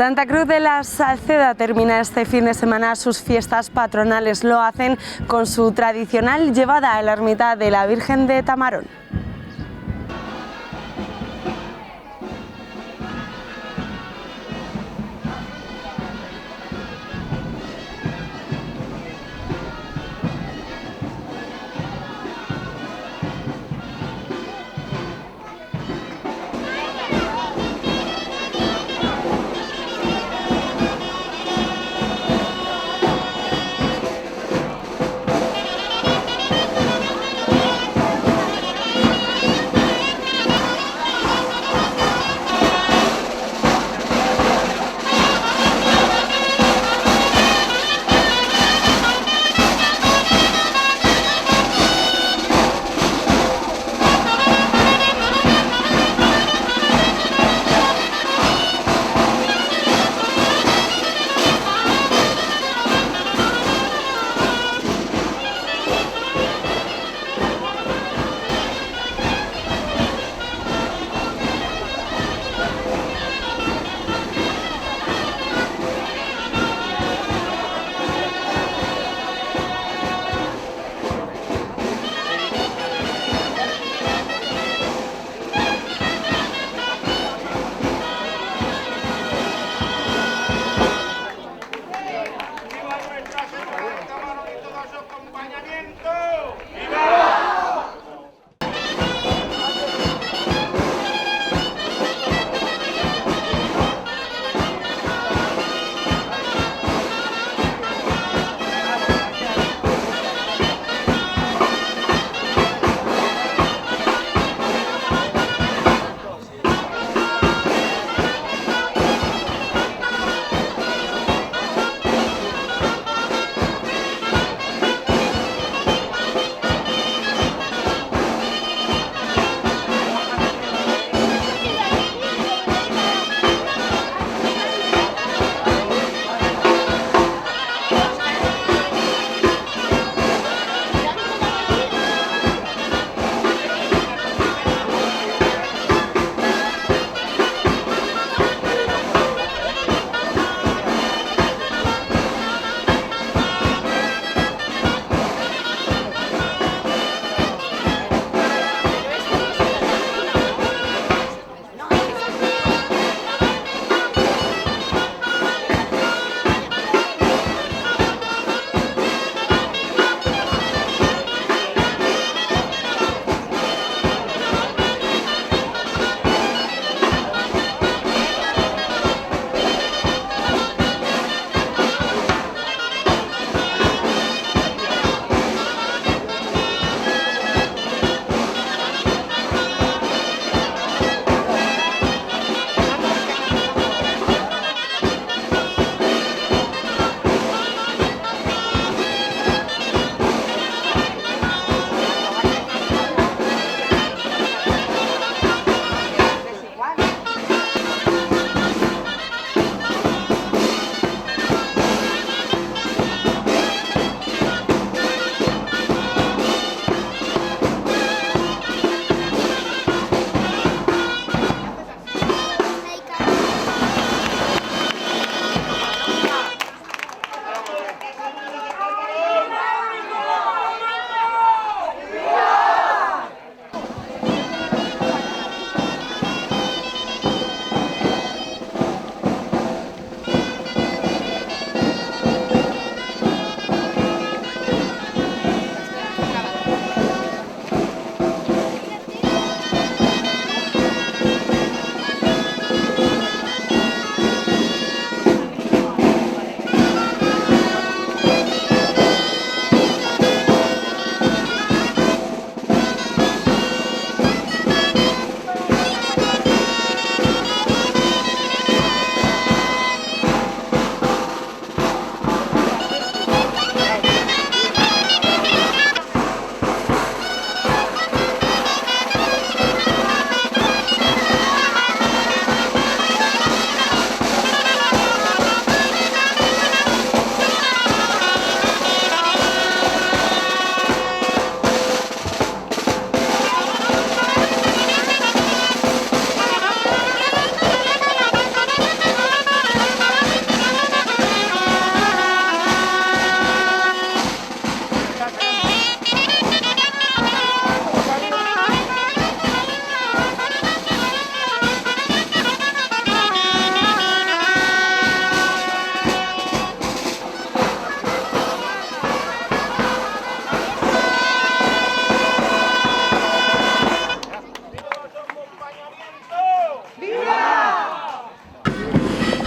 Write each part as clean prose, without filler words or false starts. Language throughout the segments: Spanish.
Santa Cruz de la Salceda termina este fin de semana sus fiestas patronales. Lo hacen con su tradicional llevada a la ermita de la Virgen de Tamarón.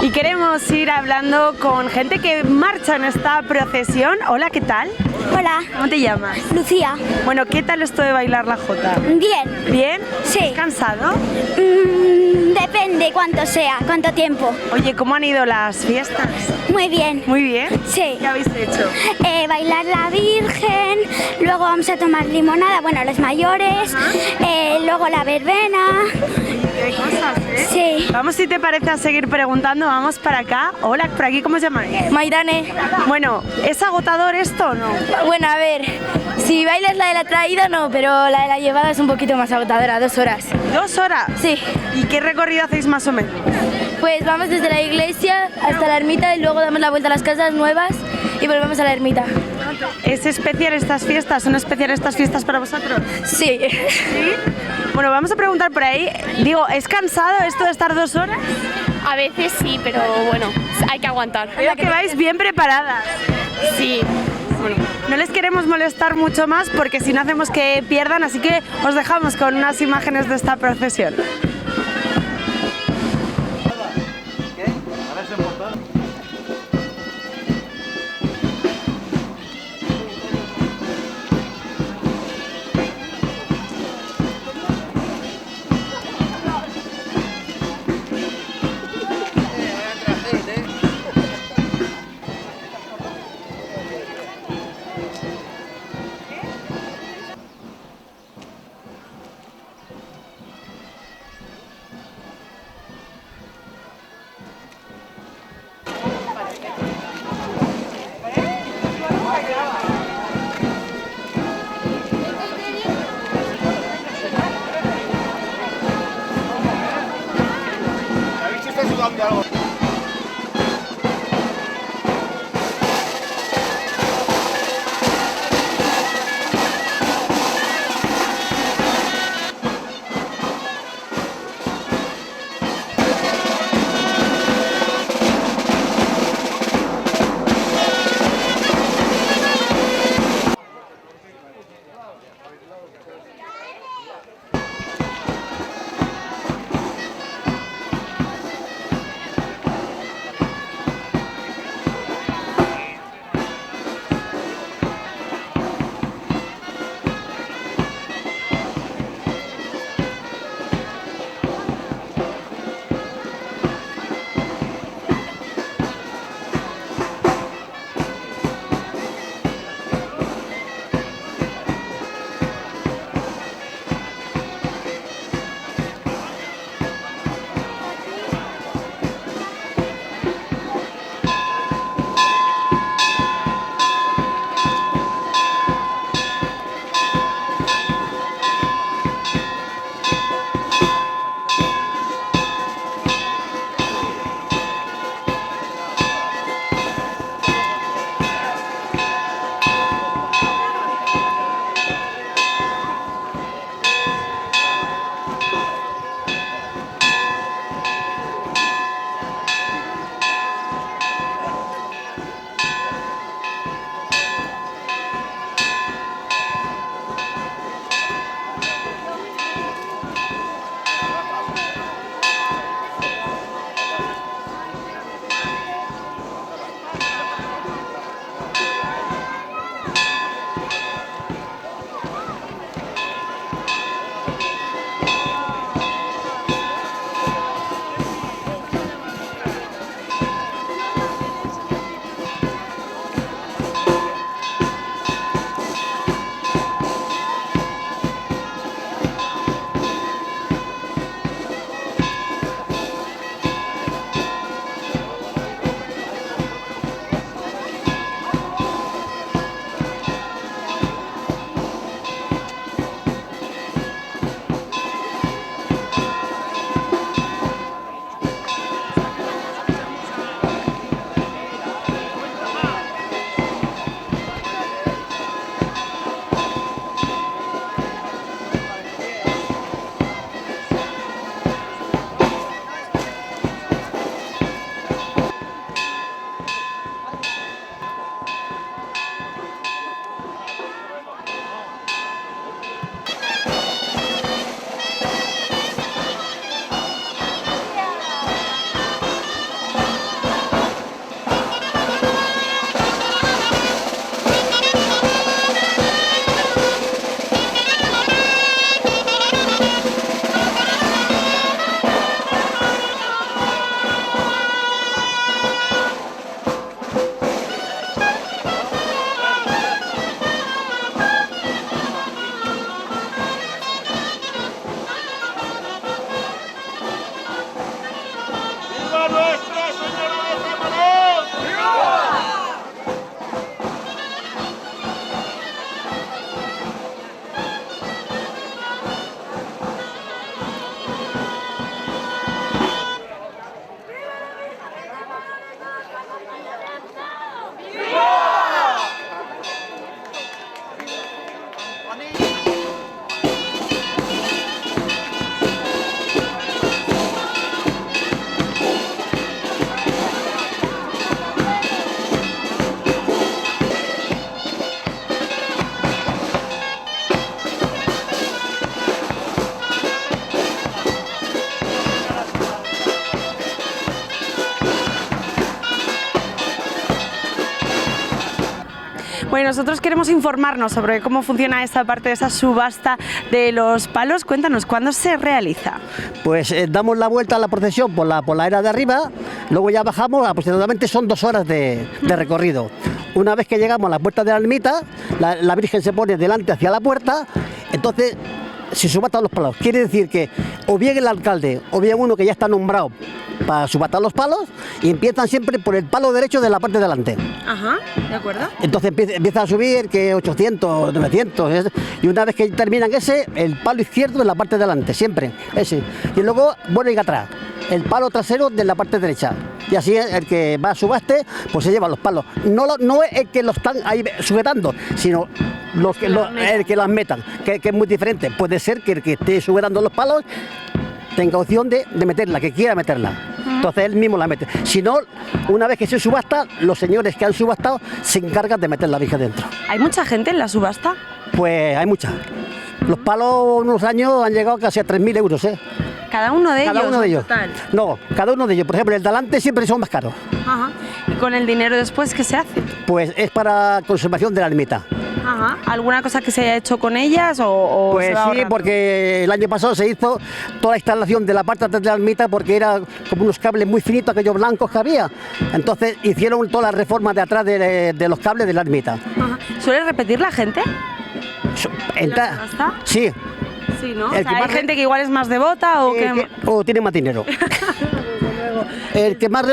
Y queremos ir hablando con gente que marcha en esta procesión. Hola, ¿qué tal? Hola, ¿Cómo te llamas? Lucía. Bueno, ¿qué tal esto de bailar la jota? Bien. ¿Bien? Sí. ¿Estás cansado? Depende cuánto sea, cuánto tiempo. Oye, ¿cómo han ido las fiestas? Muy bien. Muy bien. Sí. ¿Qué habéis hecho? Bailar la Virgen, luego vamos a tomar limonada, bueno, los mayores, luego la verbena. ¿Qué cosas, eh? Sí. Vamos, si te parece, a seguir preguntando. Vamos para acá. Hola, ¿por aquí cómo os llamáis? Maidane. Bueno, ¿es agotador esto o no? Bueno, a ver, si bailas la de la traída no, pero la de la llevada es un poquito más agotadora, 2 horas. 2 horas. Sí, ¿Y qué recorrido hacéis más o menos? pues vamos desde la iglesia hasta la ermita y luego damos la vuelta a las casas nuevas y volvemos a la ermita. ¿Es especial estas fiestas? ¿Son especiales estas fiestas para vosotros? Sí. ¿Sí? Bueno, vamos a preguntar por ahí. Digo, ¿es cansado esto de estar 2 horas? A veces sí, pero bueno, hay que aguantar. Veo que vais bien preparadas. Sí. No les queremos molestar mucho más porque si no hacemos que pierdan, así que os dejamos con unas imágenes de esta procesión. Bueno, nosotros queremos informarnos sobre cómo funciona esta parte de esa subasta de los palos. Cuéntanos, ¿cuándo se realiza? Pues damos la vuelta a la procesión por la era de arriba, luego ya bajamos, aproximadamente son 2 horas de recorrido. Una vez que llegamos a la puerta de la ermita, la Virgen se pone delante hacia la puerta, entonces se subastan los palos. Quiere decir que o bien el alcalde o bien uno que ya está nombrado para subastar los palos, y empiezan siempre por el palo derecho de la parte de delante. Ajá, ¿de acuerdo? Entonces empieza a subir que 800, 900, y una vez que terminan ese, el palo izquierdo de la parte de delante, siempre, ese. Y luego vuelven atrás, el palo trasero de la parte derecha. Y así el que va a subaste, pues se lleva los palos. No es el que lo están ahí sujetando, sino el que las metan, que es muy diferente. Puede ser que el que esté sujetando los palos tenga opción de meterla, que quiera meterla. Entonces él mismo la mete. Si no, una vez que se subasta, los señores que han subastado se encargan de meter la Virgen dentro. ¿Hay mucha gente en la subasta? Pues hay muchas. Los palos unos años han llegado casi a 3.000 euros, ¿eh? ¿Cada uno de ellos? Cada uno de ellos. Total. No, cada uno de ellos. Por ejemplo, el de delante siempre son más caros. Ajá. ¿Y con el dinero después qué se hace? Pues es para conservación de la ermita. Ajá. ¿Alguna cosa que se haya hecho con ellas o Pues se va sí, ahorrando? porque el año pasado se hizo toda la instalación de la parte de atrás de la ermita, porque era como unos cables muy finitos, aquellos blancos que había. Entonces hicieron todas las reformas de atrás de los cables de la ermita. Ajá. ¿Suele repetir la gente? Entra- subasta? Sí. Sí, ¿no? O El sea, que ¿hay más gente que igual es más devota o que...? O tiene más dinero. el que más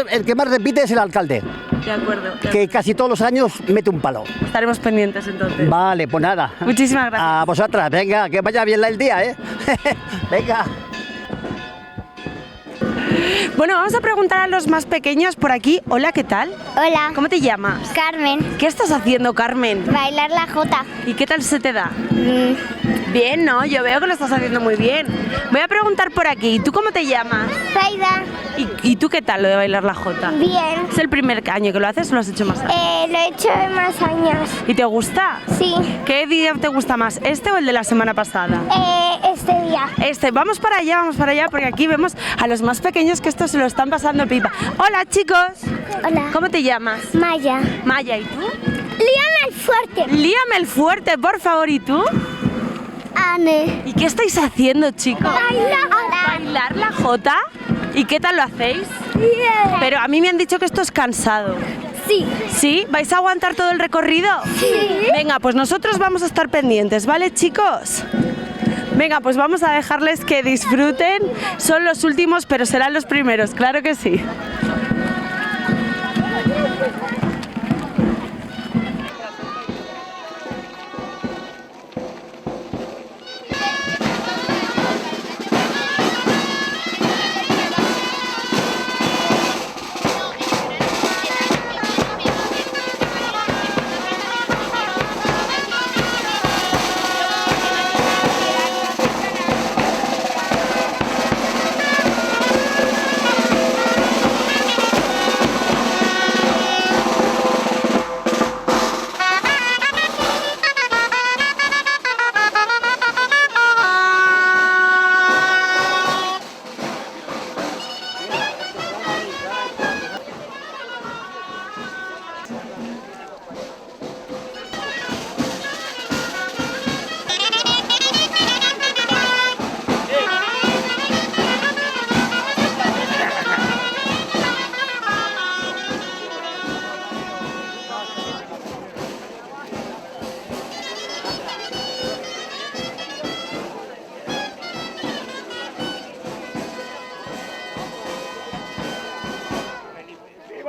repite es el alcalde, De acuerdo. que casi todos los años mete un palo. Estaremos pendientes entonces. Vale, pues nada. Muchísimas gracias. A vosotras, venga, que vaya bien el día, ¿eh? Venga. Bueno, vamos a preguntar a los más pequeños por aquí. Hola, ¿qué tal? Hola, ¿Cómo te llamas? Carmen. ¿Qué estás haciendo, Carmen? Bailar la jota. ¿Y qué tal se te da? Bien, ¿no? Yo veo que lo estás haciendo muy bien. Voy a preguntar por aquí. ¿Tú cómo te llamas? Zaida. ¿Y tú qué tal lo de bailar la jota? Bien. ¿Es el primer año que lo haces o lo has hecho más tarde? Lo he hecho de más años. ¿Y te gusta? Sí. ¿Qué día te gusta más, este o el de la semana pasada? Este día. Vamos para allá, porque aquí vemos a los más pequeños que esto se lo están pasando pipa. Hola, chicos. Hola. ¿Cómo te llamas? Maya. Maya, ¿y tú? Líame el fuerte. Líame el fuerte, por favor, ¿y tú? Anne. ¿Y qué estáis haciendo, chicos? Bailar. ¿Bailar la jota? ¿Y qué tal lo hacéis? Bien. Pero a mí me han dicho que esto es cansado. Sí. ¿Sí? ¿Vais a aguantar todo el recorrido? Sí. Venga, pues nosotros vamos a estar pendientes, ¿vale, chicos? Venga, pues vamos a dejarles que disfruten. Son los últimos, pero serán los primeros, claro que sí.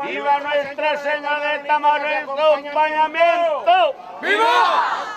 ¡Viva Nuestra Señora de Tamaulipas, acompañamiento! ¡Viva!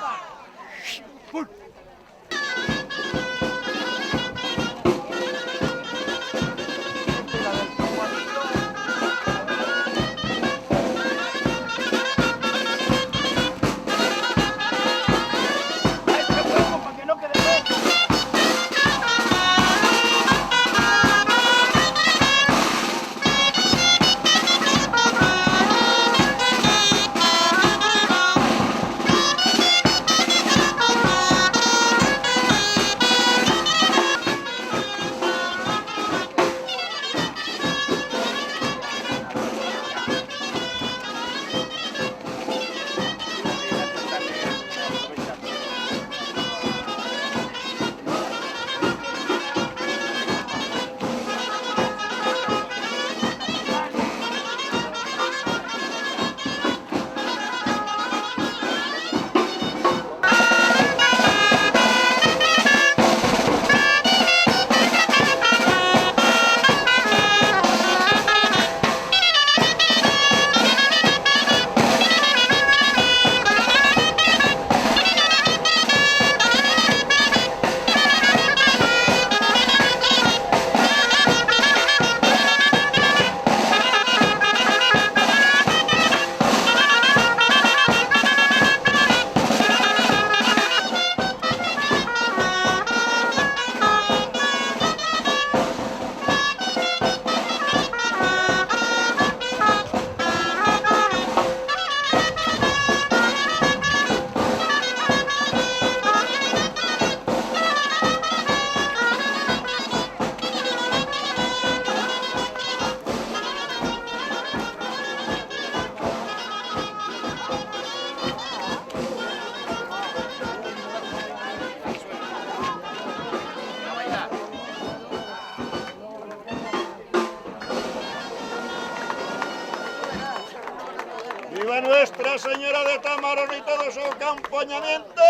¡Viva Nuestra Señora de Tamarón y todo su acompañamiento!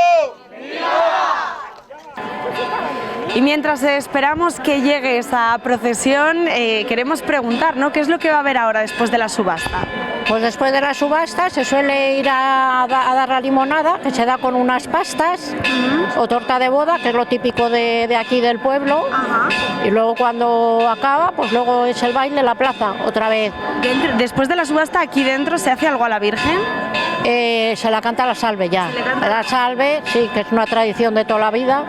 Y mientras esperamos que llegue esa procesión, queremos preguntar, ¿no? ¿Qué es lo que va a haber ahora después de la subasta? Pues después de la subasta se suele ir a dar la limonada, que se da con unas pastas, o torta de boda, que es lo típico de aquí del pueblo. Y luego cuando acaba, pues luego es el baile en la plaza, otra vez. Después de la subasta, aquí dentro se hace algo a la Virgen. Se la canta la salve ya. La salve, sí, que es una tradición de toda la vida.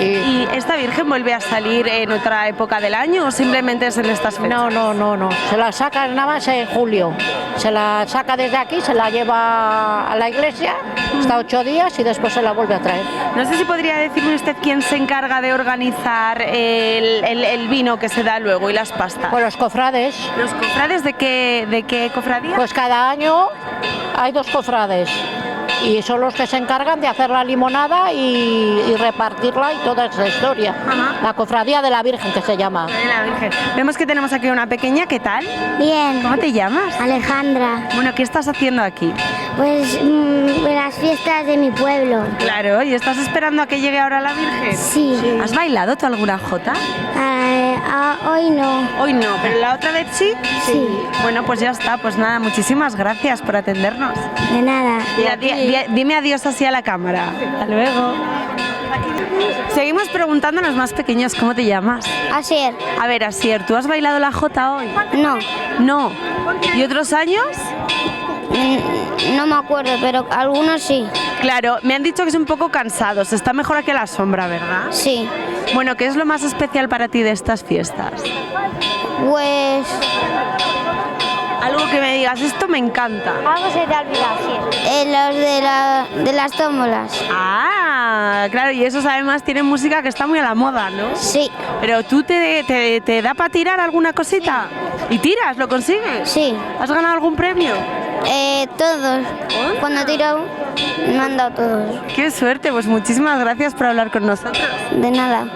¿Y esta Virgen vuelve a salir en otra época del año o simplemente es en estas fechas? No. Se la saca nada más en julio. Se la saca desde aquí, se la lleva a la iglesia, está 8 días y después se la vuelve a traer. No sé si podría decirme usted quién se encarga de organizar el vino que se da luego y las pastas. Pues los cofrades. ¿Los cofrades de qué cofradía? Pues cada año hay 2 cofrades y son los que se encargan de hacer la limonada y repartirla y toda esa historia. La cofradía de la Virgen, que se llama. De la Virgen. Vemos que tenemos aquí una pequeña, ¿qué tal? Bien. ¿Cómo te llamas? Alejandra, Bueno, ¿qué estás haciendo aquí? pues las fiestas de mi pueblo. Claro, ¿y estás esperando a que llegue ahora la Virgen? Sí. ¿Has bailado tú alguna jota? Hoy no. Hoy no, pero la otra vez sí. Sí. Bueno, pues ya está, pues nada, muchísimas gracias por atendernos. De nada. Dime adiós así a la cámara. Hasta luego. Seguimos preguntando a los más pequeños, ¿cómo te llamas? Asier. A ver, Asier, ¿tú has bailado la jota hoy? No. No. ¿Y otros años? No me acuerdo, pero algunos sí. Claro, me han dicho que es un poco cansados, está mejor aquí a la sombra, ¿verdad? Sí. Bueno, ¿qué es lo más especial para ti de estas fiestas? Pues Algo que me digas, esto me encanta. algo se te ha olvidado, los de las tómbolas. Ah, claro, y esos además tienen música que está muy a la moda, ¿no? Sí. Pero tú te da para tirar alguna cosita. ¿Y tiras? ¿Lo consigues? Sí. ¿Has ganado algún premio? Todos. Cuando tiro me han dado todos. Qué suerte, pues muchísimas gracias por hablar con nosotros. De nada.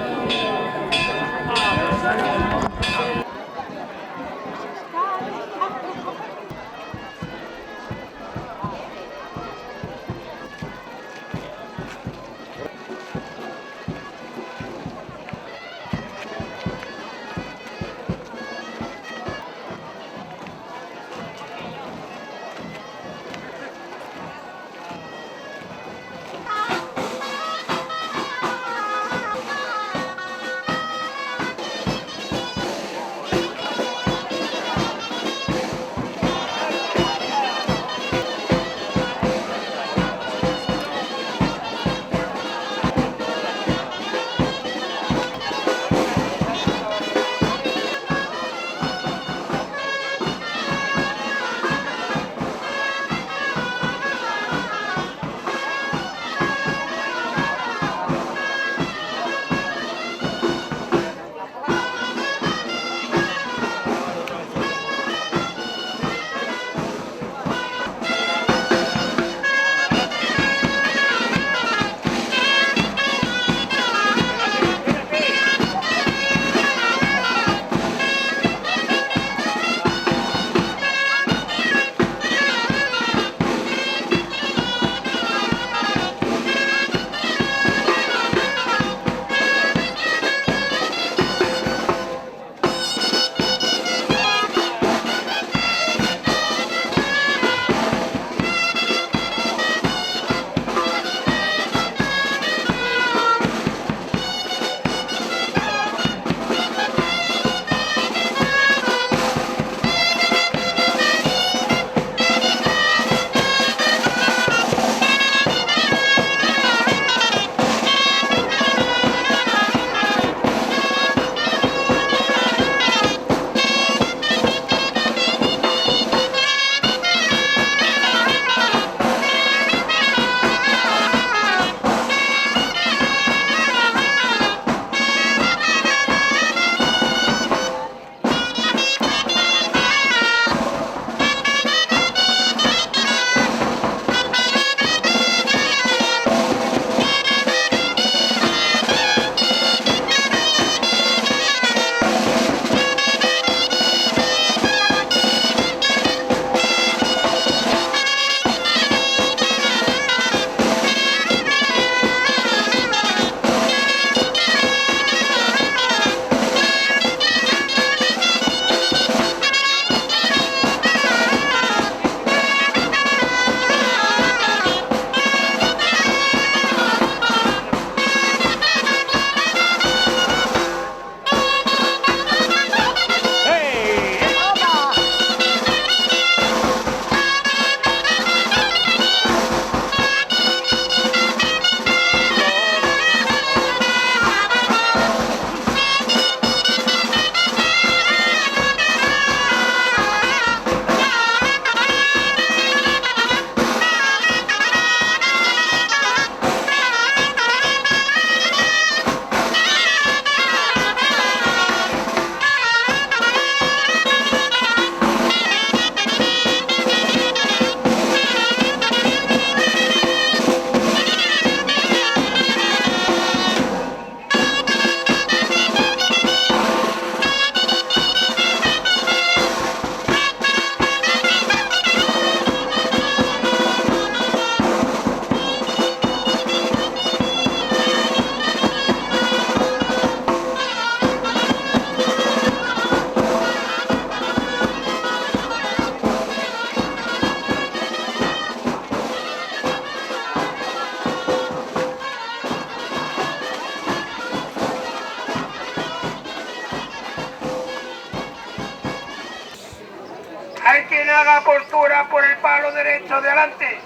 Hay quien haga postura por el palo derecho de adelante.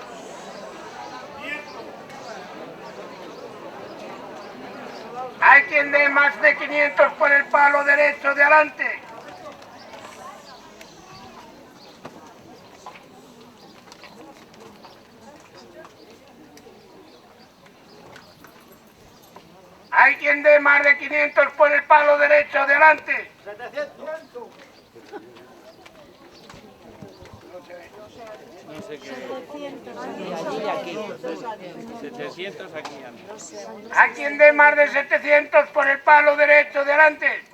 Hay quien dé más de 500 por el palo derecho de adelante. Hay quien dé más de 500 por el palo derecho de adelante. 700. No sé qué. 700 aquí. Hay quien dé más de 700 por el palo derecho de adelante.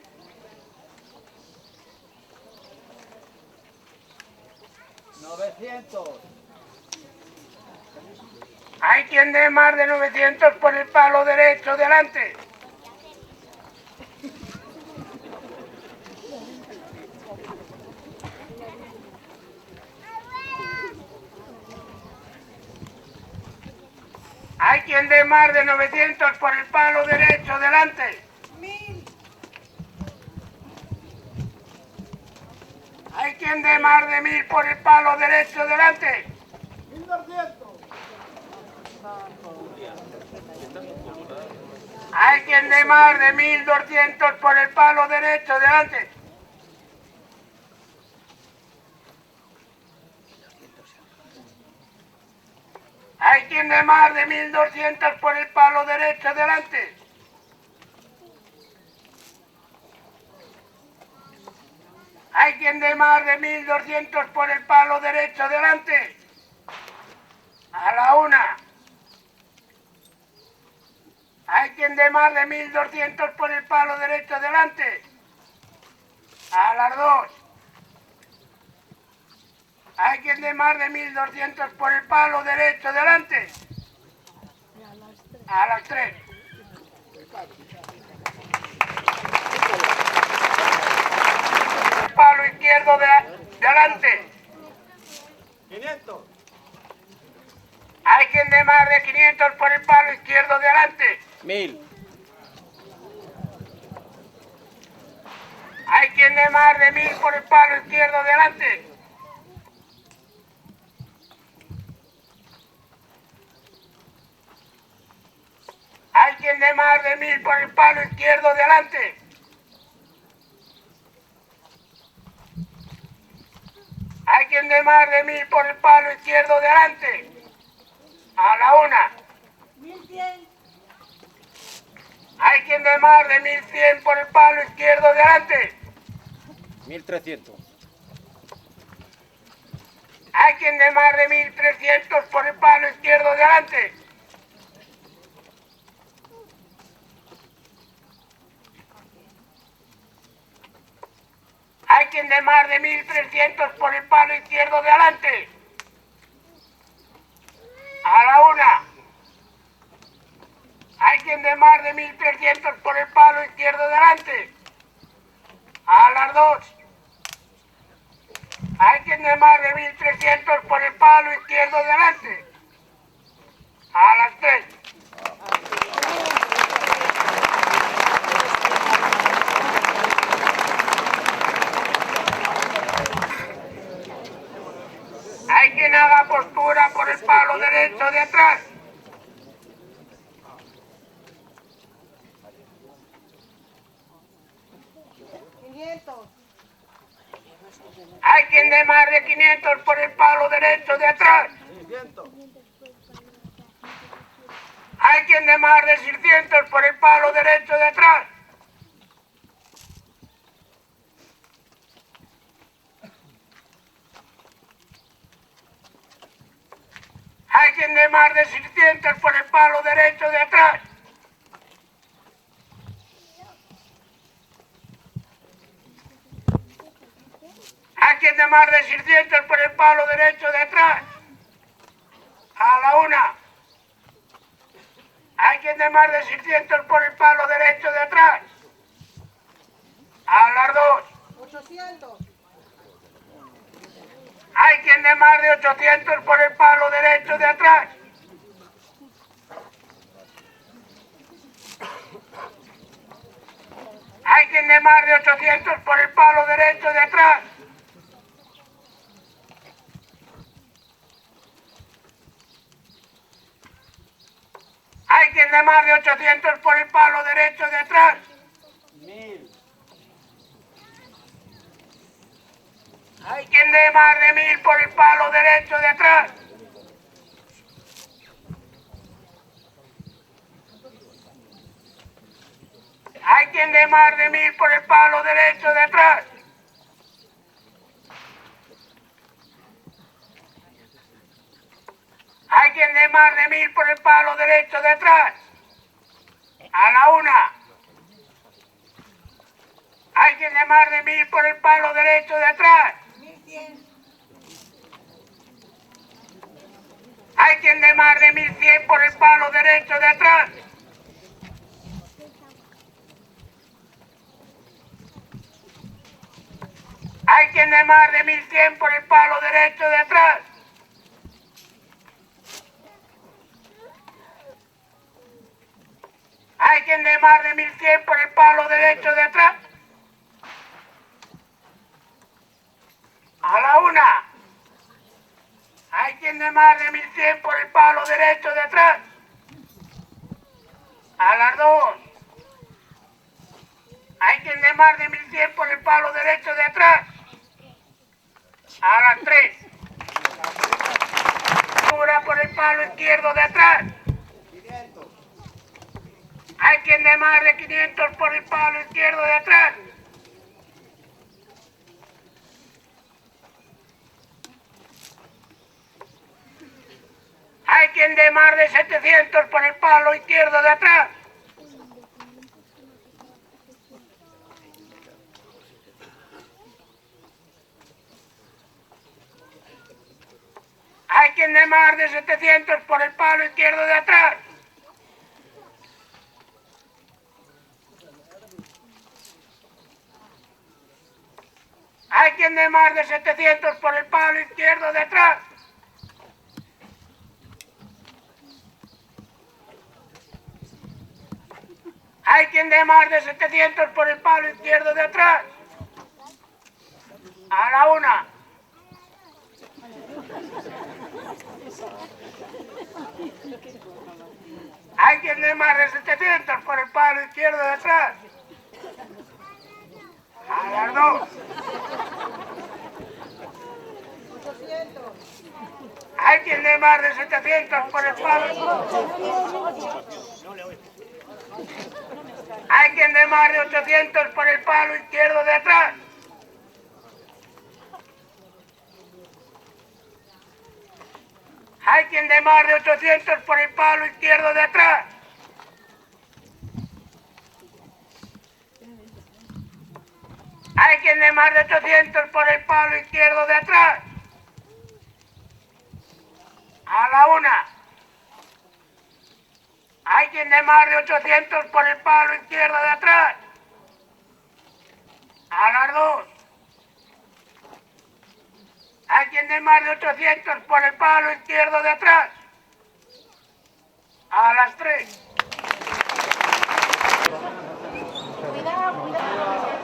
900. Hay quien dé más de 900 por el palo derecho de adelante. Hay quien dé más de 900 por el palo derecho delante. 1000. Hay quien dé más de 1000 por el palo derecho delante. 1200. Hay quien dé más de 1200 por el palo derecho delante. Hay quien dé más de 1200 por el palo derecho delante. Hay quien dé más de 1200 por el palo derecho delante. A la una. Hay quien dé más de 1200 por el palo derecho delante. A las dos. Hay quien dé más de 1200 por el palo derecho delante. A las 3. Palo izquierdo delante. 500. Hay quien dé más de 500 por el palo izquierdo delante. 1000. Hay quien dé más de 1000 por el palo izquierdo delante. Hay quien dé más de 1000 por el palo izquierdo delante. Hay quien dé más de 1000 por el palo izquierdo delante. A la una. 1100. Hay quien dé más de 1100 por el palo izquierdo delante. 1300. Hay quien dé más de 1300 por el palo izquierdo delante. Hay quien dé más de 1300 por el palo izquierdo delante. A la una. Hay quien dé más de 1300 por el palo izquierdo delante. A las dos. Hay quien dé más de 1300 por el palo izquierdo delante. A las 3. Hay quien haga postura por el palo derecho de atrás. Hay quien dé más de 500 por el palo derecho de atrás. 600. Hay quien dé más de 600 por el palo derecho de atrás. Hay quien dé más de 600 por el palo derecho de atrás. Hay quien dé más de 600 por el palo derecho de atrás. A la una. Hay quien dé más de 600 por el palo derecho de atrás. A las dos. 800. Hay quien dé más de 800 por el palo derecho de atrás. Hay quien dé más de 800 por el palo derecho de atrás. Hay quien dé más de 800 por el palo derecho de atrás. 1000. Hay quien dé más de 1000 por el palo derecho de atrás. Hay quien dé más de 1000 por el palo derecho de atrás. Hay quien dé más de 1000 por el palo derecho de atrás. A la una. Hay quien dé más de 1000 por el palo derecho de atrás. 1100. Hay quien dé más de 1100 por el palo derecho de atrás. Hay quien dé más de 1100 por el palo derecho de atrás. Hay quien dé más de 1100 por el palo derecho de atrás. A la una. Hay quien dé más de 1100 por el palo derecho de atrás. A las dos. Hay quien dé más de 1100 por el palo derecho de atrás. A las 3. Ahora por el palo izquierdo de atrás. 500. Hay quien dé más de 500 por el palo izquierdo de atrás. Hay quien dé más de 700 por el palo izquierdo de atrás. Hay quien dé más de 700 por el palo izquierdo de atrás. Hay quien dé más de 700 por el palo izquierdo de atrás. Hay quien dé más de 700 por el palo izquierdo de atrás. A la una. Hay quien dé más de 700 por el palo izquierdo de atrás. A las dos. Hay quien dé más de 700 por el palo. Hay quien dé más de 800 por el palo izquierdo de atrás. Hay quien dé más de 800 por el palo izquierdo de atrás. Hay quien dé más de 800 por el palo izquierdo de atrás. A la una. Hay quien dé más de 800 por el palo izquierdo de atrás. A las dos. Hay quien dé más de 800 por el palo izquierdo de atrás. A las 3. Cuidado, cuidado.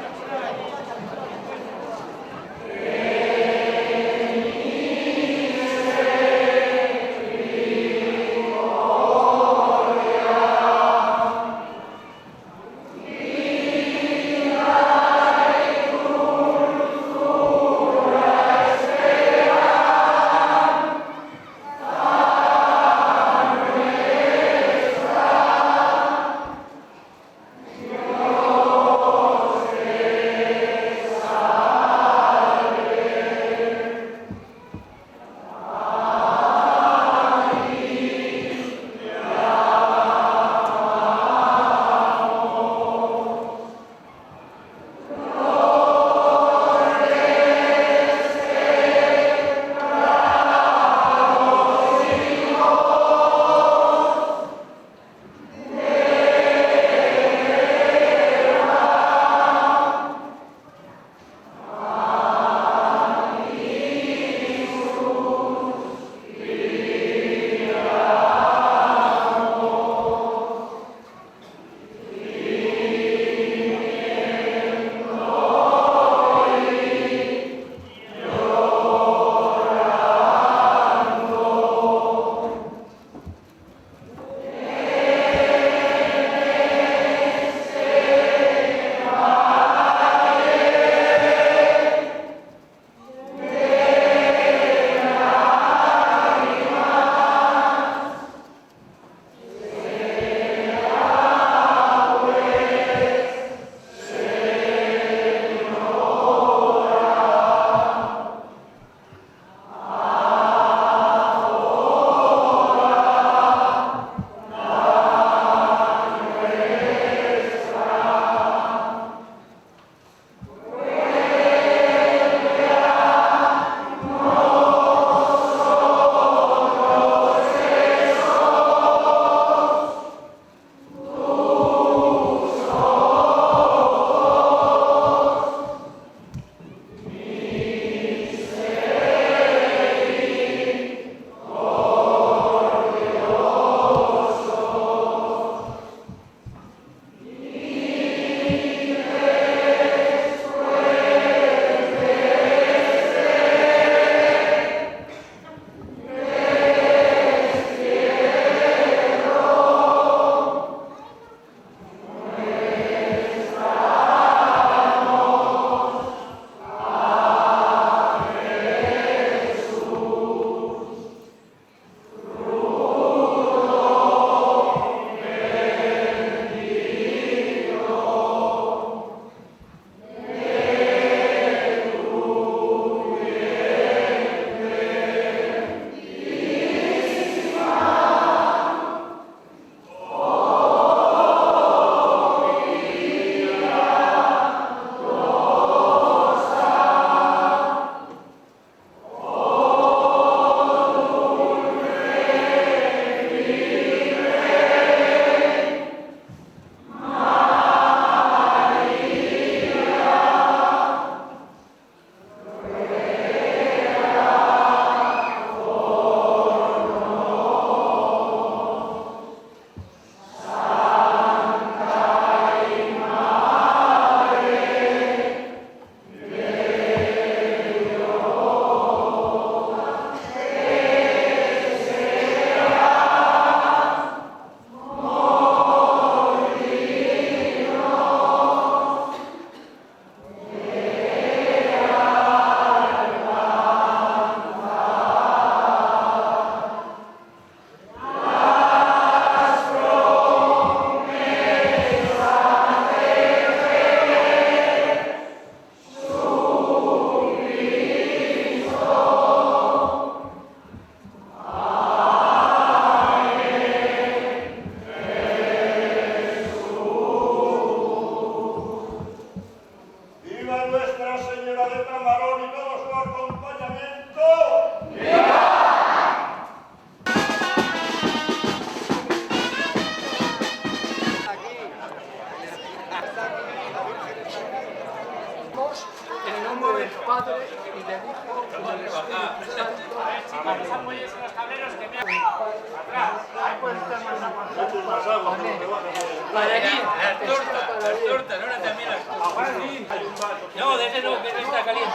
No, de ese no, que no está caliente.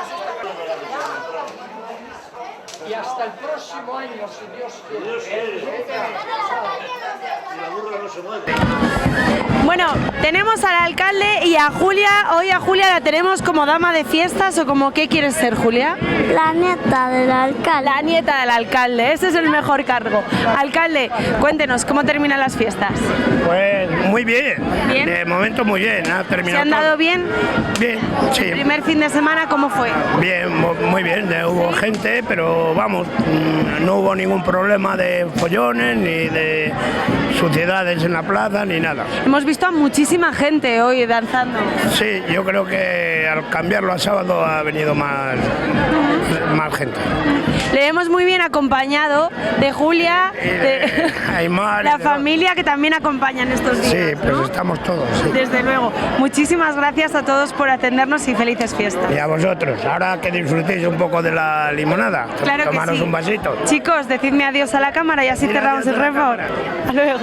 Y hasta el próximo año, si Dios quiere. Bueno, tenemos al alcalde y a Julia. Hoy a Julia la tenemos como dama de fiestas, o como ¿qué quieres ser, Julia? La nieta del alcalde. La nieta del alcalde, ese es el mejor cargo. Alcalde, cuéntenos, ¿cómo terminan las fiestas? Pues muy bien. ¿Bien? De momento muy bien, ha ¿Se terminado han dado todo. bien? Bien, sí. ¿El primer fin de semana cómo fue? Bien, muy bien, hubo gente, pero vamos, no hubo ningún problema de follones, ni de suciedades en la plaza, ni nada. Hemos visto a muchísima gente hoy danzando. Sí, yo creo que al cambiarlo a sábado ha venido más gente. Le vemos muy bien acompañado de Julia, de Aymar, la familia que también acompañan estos días. Sí, pues ¿no? estamos todos, sí. Desde luego. Muchísimas gracias a todos por atendernos y felices fiestas. Y a vosotros, ahora que disfrutéis un poco de la limonada, Claro que tomaros sí. un vasito. Chicos, decidme adiós a la cámara y así cerramos el refo. Hasta luego.